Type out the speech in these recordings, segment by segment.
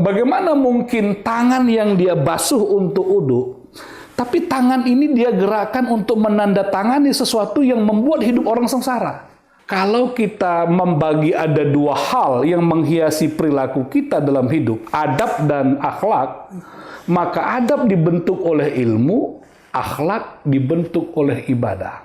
bagaimana mungkin tangan yang dia basuh untuk wudu, tapi tangan ini dia gerakan untuk menandatangani sesuatu yang membuat hidup orang sengsara. Kalau kita membagi ada dua hal yang menghiasi perilaku kita dalam hidup, adab dan akhlak, maka adab dibentuk oleh ilmu, akhlak dibentuk oleh ibadah.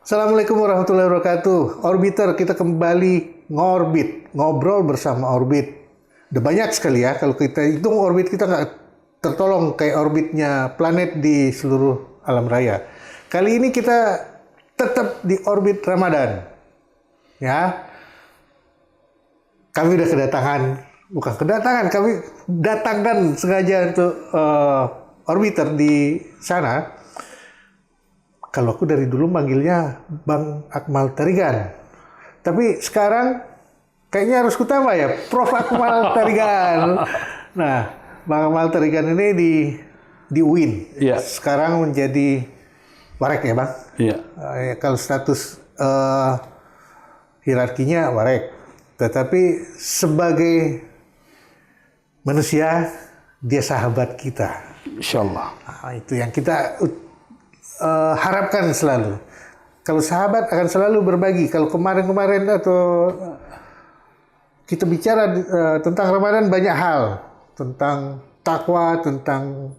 Assalamualaikum warahmatullahi wabarakatuh. Orbiter, kita kembali ngobrol bersama Orbit. Udah banyak sekali ya, kalau kita hitung orbit kita nggak tertolong kayak orbitnya planet di seluruh alam raya. Kali ini kita tetap di orbit Ramadan. Ya, kami udah kami datangkan sengaja untuk Orbiter di sana. Kalau aku dari dulu manggilnya Bang Akmal Tarigan. Tapi sekarang kayaknya harus kutambah ya, Prof. Akmal Tarigan. Nah, Bang Akmal Tarigan ini di UIN. Iya. Sekarang menjadi warek ya, Bang? Iya. Kalau status hierarkinya warek. Tetapi sebagai manusia, dia sahabat kita. Insyaallah. Nah, itu yang kita harapkan selalu. Kalau sahabat akan selalu berbagi. Kalau kemarin-kemarin atau kita bicara tentang Ramadan banyak hal. Tentang takwa, tentang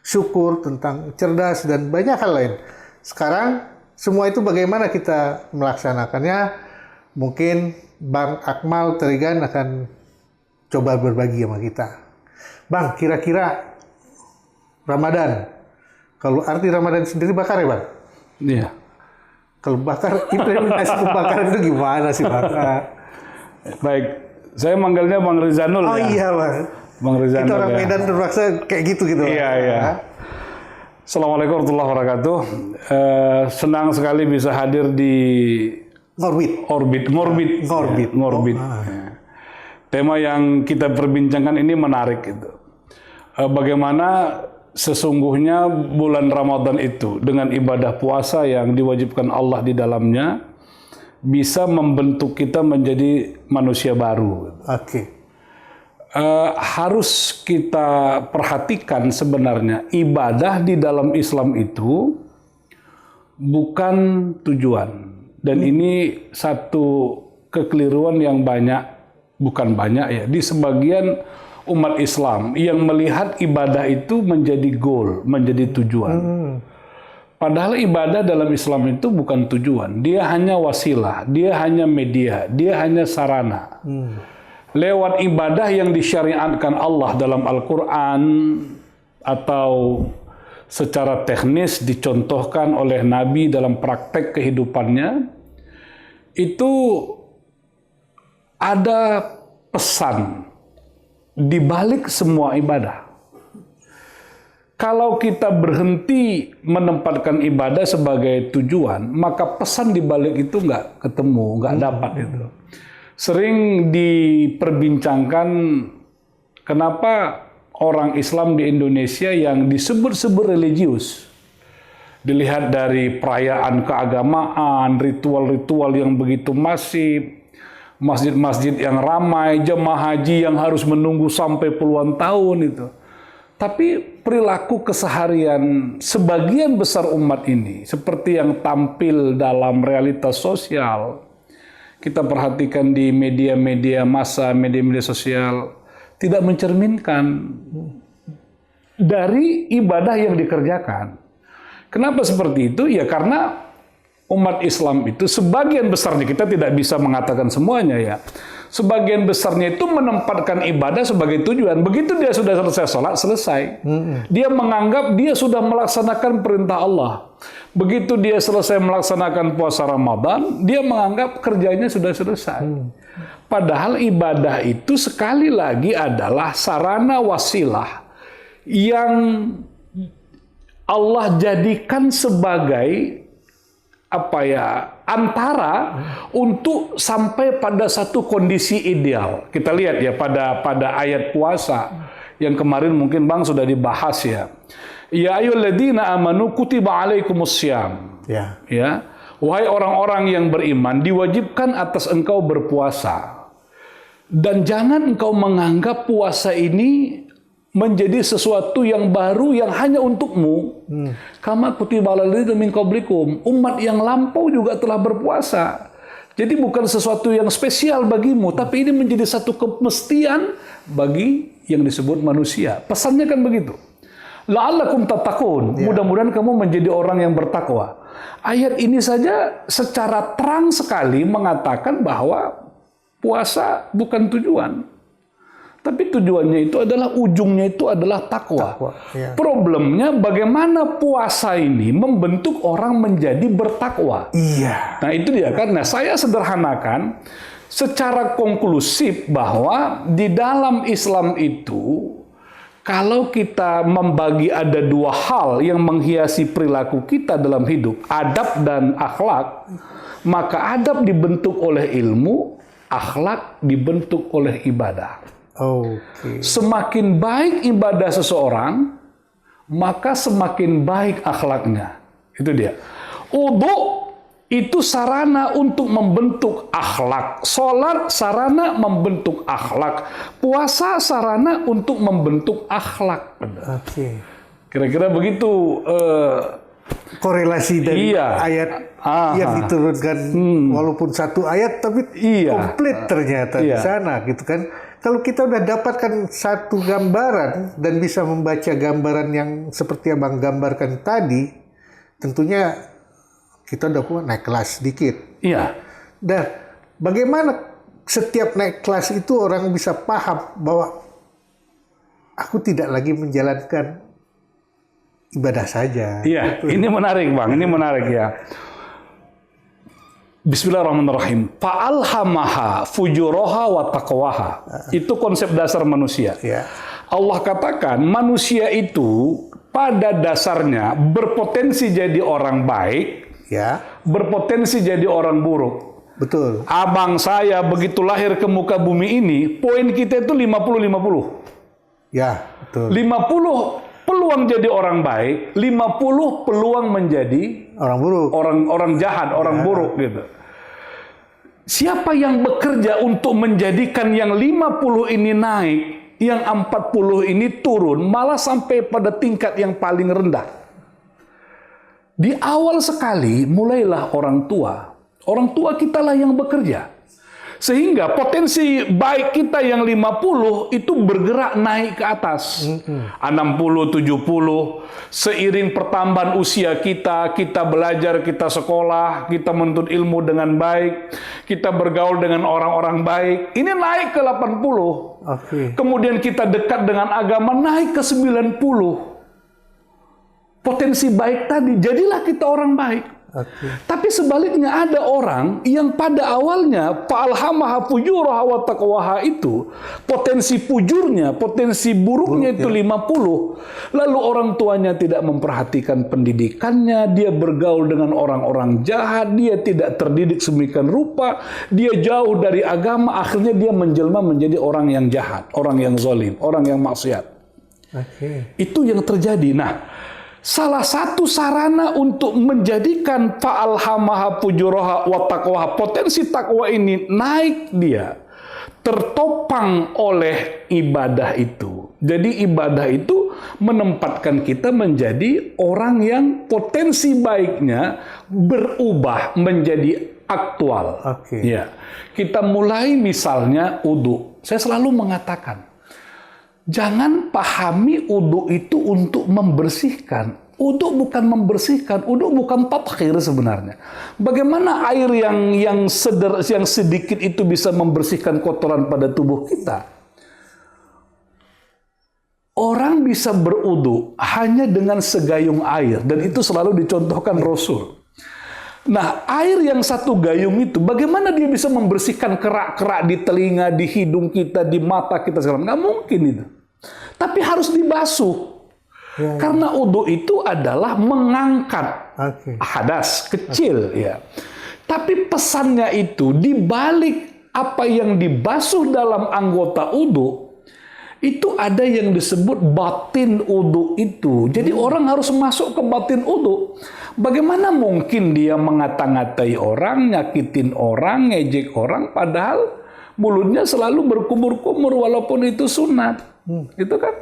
syukur, tentang cerdas, dan banyak hal lain. Sekarang semua itu bagaimana kita melaksanakannya. Mungkin Bang Akmal Tarigan akan coba berbagi sama kita. Bang, kira-kira Ramadan, kalau arti Ramadan sendiri bakar ya, Bang? Iya. Kalau bakar, implementasi pembakaran itu gimana sih, Bang? Baik, saya manggilnya Bang Rizanul ya. Oh iya, Bang. Bang Rizanul. Kita orang ya. Medan terpaksa kayak gitu. Iya, iya. Assalamualaikum warahmatullahi wabarakatuh. Senang sekali bisa hadir di Ngorbit. Tema yang kita perbincangkan ini menarik gitu. Bagaimana sesungguhnya bulan Ramadan itu dengan ibadah puasa yang diwajibkan Allah di dalamnya bisa membentuk kita menjadi manusia baru. Oke. Harus kita perhatikan sebenarnya ibadah di dalam Islam itu bukan tujuan. Dan ini satu kekeliruan yang bukan banyak ya, di sebagian umat Islam yang melihat ibadah itu menjadi goal, menjadi tujuan. Padahal ibadah dalam Islam itu bukan tujuan, dia hanya wasilah, dia hanya media, dia hanya sarana. Lewat ibadah yang disyariatkan Allah dalam Al-Quran atau secara teknis dicontohkan oleh Nabi dalam praktek kehidupannya, itu ada pesan di balik semua ibadah. Kalau kita berhenti menempatkan ibadah sebagai tujuan, maka pesan di balik itu nggak ketemu, nggak dapat itu. Sering diperbincangkan kenapa orang Islam di Indonesia yang disebut-sebut religius, dilihat dari perayaan keagamaan, ritual-ritual yang begitu masif, masjid-masjid yang ramai, jemaah haji yang harus menunggu sampai puluhan tahun itu. Tapi perilaku keseharian sebagian besar umat ini, seperti yang tampil dalam realitas sosial, kita perhatikan di media-media massa, media-media sosial, tidak mencerminkan dari ibadah yang dikerjakan. Kenapa seperti itu? Ya karena umat Islam itu sebagian besarnya, kita tidak bisa mengatakan semuanya ya, sebagian besarnya itu menempatkan ibadah sebagai tujuan. Begitu dia sudah selesai sholat, selesai. Dia menganggap dia sudah melaksanakan perintah Allah. Begitu dia selesai melaksanakan puasa Ramadan, dia menganggap kerjanya sudah selesai. Padahal ibadah itu sekali lagi adalah sarana wasilah yang Allah jadikan sebagai antara untuk sampai pada satu kondisi ideal. Kita lihat ya pada ayat puasa yang kemarin mungkin Bang sudah dibahas ya. Ya ayyuhalladzina amanu kutiba alaikumussyam. Ya. Wahai orang-orang yang beriman, diwajibkan atas engkau berpuasa. Dan jangan engkau menganggap puasa ini menjadi sesuatu yang baru yang hanya untukmu. Kama kutiba alal ladzina min qablikum. Umat yang lampau juga telah berpuasa. Jadi bukan sesuatu yang spesial bagimu, tapi ini menjadi satu kemestian bagi yang disebut manusia. Pesannya kan begitu. La'allakum tattaqun. Mudah-mudahan kamu menjadi orang yang bertakwa. Ayat ini saja secara terang sekali mengatakan bahwa puasa bukan tujuan. Tapi tujuannya itu adalah, ujungnya itu adalah takwa. Problemnya bagaimana puasa ini membentuk orang menjadi bertakwa. Iya. Nah itu dia, karena saya sederhanakan secara konklusif bahwa di dalam Islam itu, kalau kita membagi ada dua hal yang menghiasi perilaku kita dalam hidup, adab dan akhlak, maka adab dibentuk oleh ilmu, akhlak dibentuk oleh ibadah. Semakin baik ibadah seseorang, maka semakin baik akhlaknya. Itu dia. Wudu itu sarana untuk membentuk akhlak. Salat sarana membentuk akhlak. Puasa sarana untuk membentuk akhlak. Kira-kira begitu korelasi dari ayat yang diturunkan, walaupun satu ayat tapi komplit ternyata di sana gitu kan. Kalau kita udah dapatkan satu gambaran dan bisa membaca gambaran yang seperti Abang gambarkan tadi, tentunya kita udah naik kelas sedikit. Iya. Dan bagaimana setiap naik kelas itu orang bisa paham bahwa aku tidak lagi menjalankan ibadah saja. Iya, ini menarik Bang, ini menarik ya. Bismillahirrahmanirrahim. Fa'alhamaha fujuraha wa taqwaha. Itu konsep dasar manusia. Allah katakan manusia itu pada dasarnya berpotensi jadi orang baik, berpotensi jadi orang buruk. Betul. Abang saya begitu lahir ke muka bumi ini, poin kita itu 50-50. Ya, betul. 50 peluang jadi orang baik, 50 peluang menjadi orang buruk. Orang jahat, orang buruk gitu. Siapa yang bekerja untuk menjadikan yang 50 ini naik, yang 40 ini turun, malah sampai pada tingkat yang paling rendah. Di awal sekali mulailah orang tua. Orang tua kitalah yang bekerja. Sehingga potensi baik kita yang 50 itu bergerak naik ke atas. 60, 70. Seiring pertambahan usia kita, kita belajar, kita sekolah, kita menuntut ilmu dengan baik, kita bergaul dengan orang-orang baik. Ini naik ke 80. Kemudian kita dekat dengan agama, naik ke 90. Potensi baik tadi, jadilah kita orang baik. Tapi sebaliknya ada orang yang pada awalnya fa'alhamaha fujuraha wa taqwaha itu potensi pujurnya, potensi buruknya itu 50. Lalu orang tuanya tidak memperhatikan pendidikannya, dia bergaul dengan orang-orang jahat, dia tidak terdidik sedemikian rupa, dia jauh dari agama, akhirnya dia menjelma menjadi orang yang jahat, orang yang zalim, orang yang maksiat. Itu yang terjadi. Nah, salah satu sarana untuk menjadikan fa'alhamaha fujuraha wa taqwaha, potensi takwa ini naik, dia tertopang oleh ibadah itu. Jadi ibadah itu menempatkan kita menjadi orang yang potensi baiknya berubah menjadi aktual. Ya. Kita mulai misalnya wudu. Saya selalu mengatakan, jangan pahami wudu itu untuk membersihkan. Wudu bukan membersihkan, wudu bukan tathir sebenarnya. Bagaimana air yang sedikit itu bisa membersihkan kotoran pada tubuh kita? Orang bisa berwudu hanya dengan segayung air, dan itu selalu dicontohkan Rasul. Nah, air yang satu gayung itu, bagaimana dia bisa membersihkan kerak-kerak di telinga, di hidung kita, di mata kita segala macam? Nggak mungkin itu. Tapi harus dibasuh. Karena wudu itu adalah mengangkat hadas kecil, ya. Tapi pesannya itu di balik apa yang dibasuh dalam anggota wudu, itu ada yang disebut batin udu itu. Jadi orang harus masuk ke batin udu. Bagaimana mungkin dia mengata-ngatai orang, nyakitin orang, ngejek orang, padahal mulutnya selalu berkumur-kumur walaupun itu sunat. Gitu kan?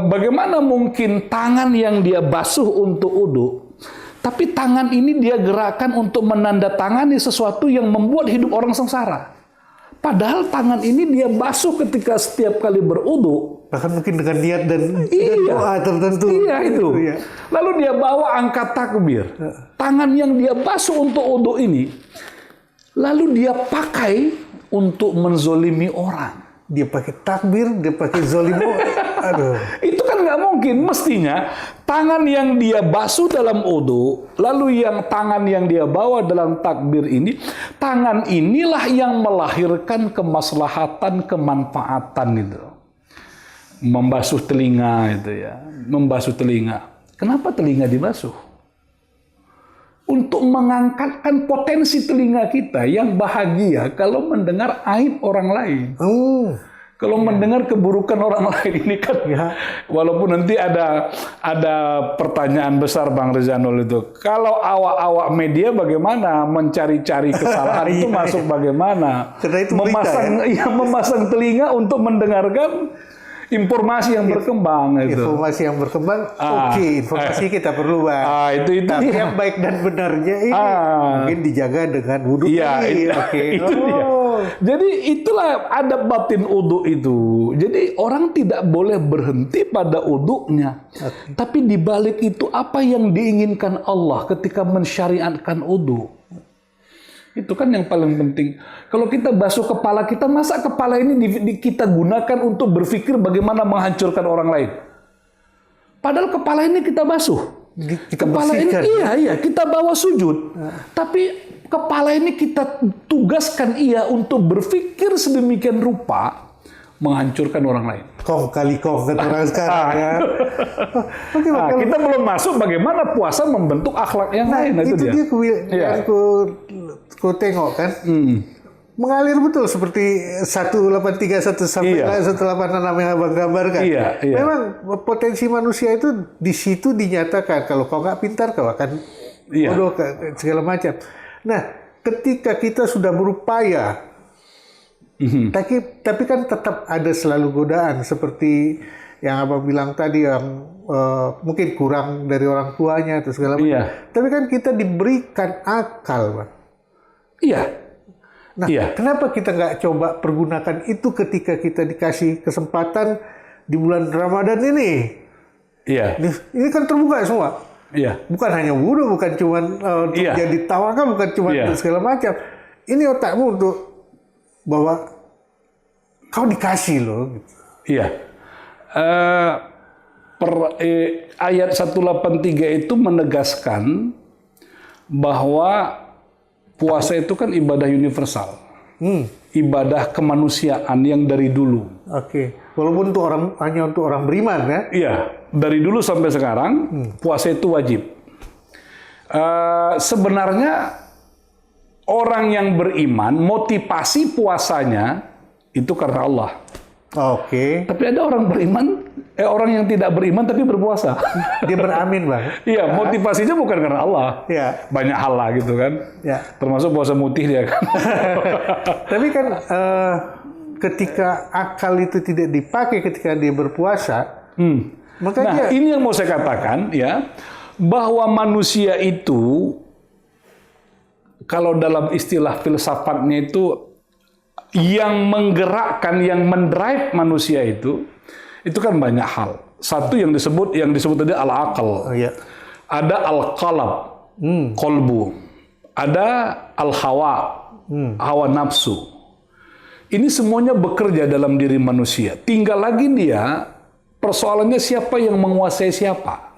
Bagaimana mungkin tangan yang dia basuh untuk udu, tapi tangan ini dia gerakan untuk menandatangani sesuatu yang membuat hidup orang sengsara. Padahal tangan ini dia basuh ketika setiap kali berudu. Bahkan mungkin dengan niat dan doa tertentu. Iya itu. Iya. Lalu dia bawa angkat takbir. Tangan yang dia basuh untuk udu ini, lalu dia pakai untuk menzolimi orang. Dia pakai takbir, dia pakai zolimo. Aduh. Itu kan nggak mungkin. Mestinya tangan yang dia basuh dalam udu, lalu yang tangan yang dia bawa dalam takbir ini, tangan inilah yang melahirkan kemaslahatan, kemanfaatan itu. Membasuh telinga itu ya, membasuh telinga. Kenapa telinga dibasuh? Untuk mengangkatkan potensi telinga kita yang bahagia kalau mendengar aib orang lain. Kalau mendengar keburukan orang lain ini kan, walaupun nanti ada pertanyaan besar Bang Rizanul itu. Kalau awak-awak media bagaimana mencari-cari kesalahan itu masuk bagaimana? Karena itu berita, memasang telinga untuk mendengarkan informasi yang berkembang itu. Informasi yang berkembang, informasi kita perlu, Bang. Itu Tapi yang baik dan benarnya ini mungkin dijaga dengan wudhu. Iya, itu dia. Jadi itulah adab batin wudu itu. Jadi orang tidak boleh berhenti pada wudunya. Tapi di balik itu apa yang diinginkan Allah ketika mensyariatkan wudu. Itu kan yang paling penting. Kalau kita basuh kepala kita, masa kepala ini kita gunakan untuk berpikir bagaimana menghancurkan orang lain? Padahal kepala ini kita basuh. Kepala ini iya kita bawa sujud. Tapi kepala ini kita tugaskan untuk berpikir sedemikian rupa menghancurkan orang lain. Kong kali kong kata orang sekarang ya. Kita belum masuk bagaimana puasa membentuk akhlak yang lain. Itu dia ku tengok kan. Mengalir betul seperti 1831 sampai 186 yang Abang gambarkan. Memang potensi manusia itu di situ dinyatakan. Kalau kau nggak pintar, kau akan bodoh segala macam. Nah, ketika kita sudah berupaya, tapi kan tetap ada selalu godaan seperti yang Abang bilang tadi, yang mungkin kurang dari orang tuanya atau segala macam. Tapi kan kita diberikan akal, Bang. Nah, kenapa kita nggak coba pergunakan itu ketika kita dikasih kesempatan di bulan Ramadan ini? Ini kan terbuka semua. Bukan hanya wudhu, bukan cuma untuk jadi tawakal, bukan cuma segala macam. Ini otakmu untuk bahwa kau dikasih loh. Ayat 183 itu menegaskan bahwa puasa itu kan ibadah universal. Ibadah kemanusiaan yang dari dulu. Walaupun hanya untuk orang beriman ya? Iya, dari dulu sampai sekarang puasa itu wajib. Sebenarnya orang yang beriman motivasi puasanya itu karena Allah. Tapi ada orang beriman, orang yang tidak beriman tapi berpuasa. Dia beramin, Bang. Iya, motivasinya bukan karena Allah. Banyak hal lah gitu kan. Termasuk puasa mutih dia kan. Tapi kan ketika akal itu tidak dipakai ketika dia berpuasa, makanya ini yang mau saya katakan ya, bahwa manusia itu kalau dalam istilah filsafatnya itu yang menggerakkan, yang mendrive manusia itu kan banyak hal. Satu yang disebut tadi al-aqal. Ada al-qalb, kolbu. Ada al-hawa, hawa nafsu. Ini semuanya bekerja dalam diri manusia. Tinggal lagi dia, persoalannya siapa yang menguasai siapa.